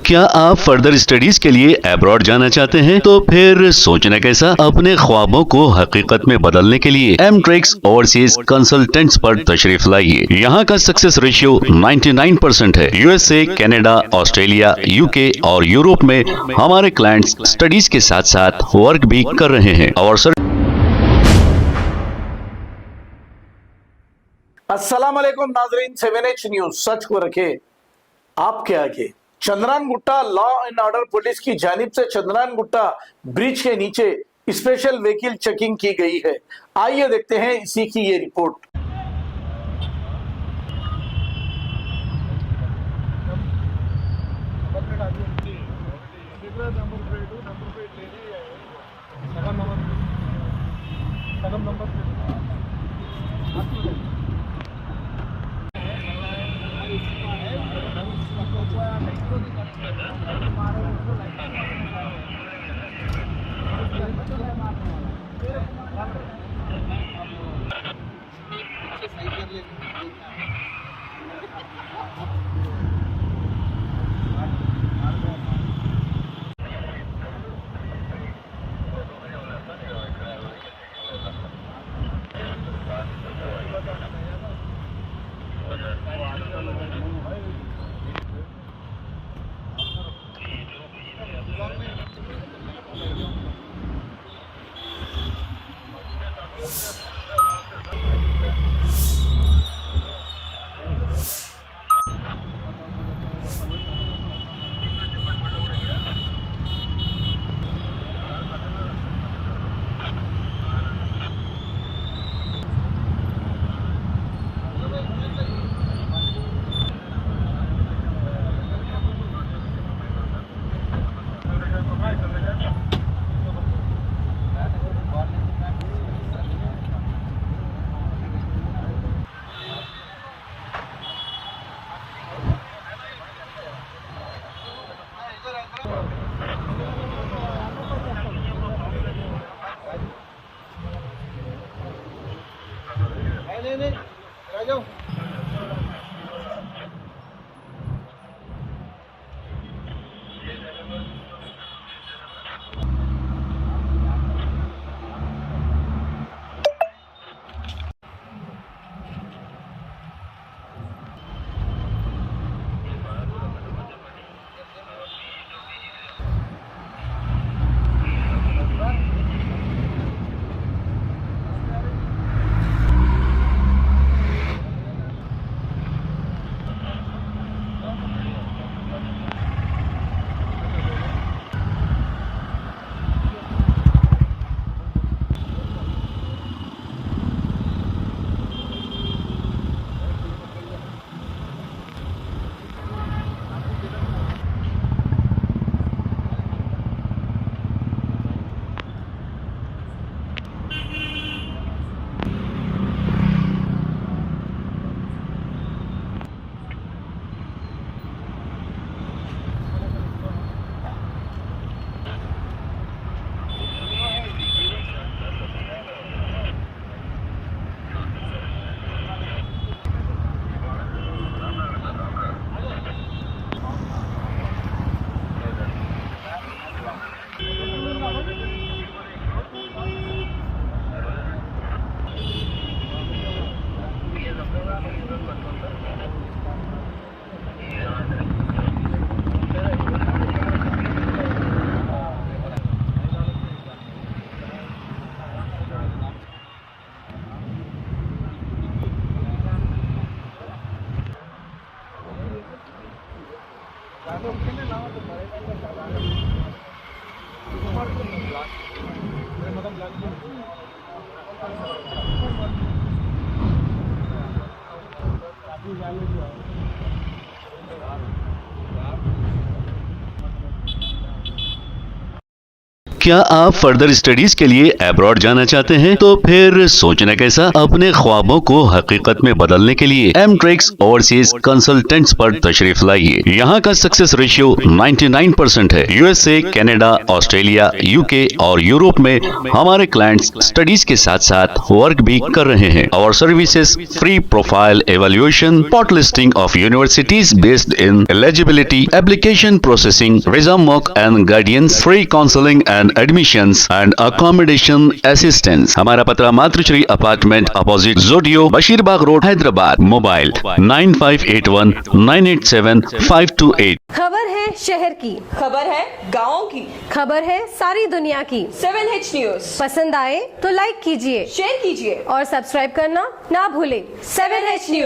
क्या आप further studies के लिए अब्रॉड जाना चाहते हैं? तो फिर सोचना कैसा, अपने ख्वाबों को हकीकत में बदलने के लिए एमट्रिक्स ओवरसीज कंसल्टेंट्स पर तशरीफ लाइए। यहाँ का सक्सेस रेशियो 99% है। यूएसए, कनाडा, ऑस्ट्रेलिया, यूके और यूरोप में हमारे क्लाइंट्स स्टडीज के साथ साथ वर्क भी कर रहे हैं और अस्सलाम वालेकुम नाजरीन, 7H न्यूज सच को रखे आपके आगे। Chandran Gutta law and order police की जानिब से चंद्रान गुट्टा ब्रिज के नीचे स्पेशल व्हीकल चेकिंग की गई है। आइए देखते हैं इसी की ये रिपोर्ट। नहीं राजू क्या आप फर्दर स्टडीज के लिए अब्रॉड जाना चाहते हैं? तो फिर सोचना कैसा? अपने ख्वाबों को हकीकत में बदलने के लिए एमट्रिक्स ओवरसीज कंसल्टेंट्स पर तशरीफ लाइए। यहाँ का सक्सेस रेशियो 99% है। यूएसए, कनाडा, ऑस्ट्रेलिया, यूके और यूरोप में हमारे क्लाइंट्स स्टडीज के साथ साथ वर्क भी कर रहे हैं। और सर्विसेज फ्री प्रोफाइल एवेल्युएशन, पॉट listing of universities based in eligibility, application processing, visa mock and guidance, free counselling and admissions and accommodation assistance. हमारा पता मातृश्री अपार्टमेंट अपोजिट जोडियो, बशीरबाग रोड, हैदराबाद। मोबाइल 9581987528। खबर है शहर की, खबर है गाँव की, खबर है सारी दुनिया की। 7H न्यूज पसंद आए तो लाइक कीजिए, शेयर कीजिए और सब्सक्राइब करना ना भूलें। 7H news.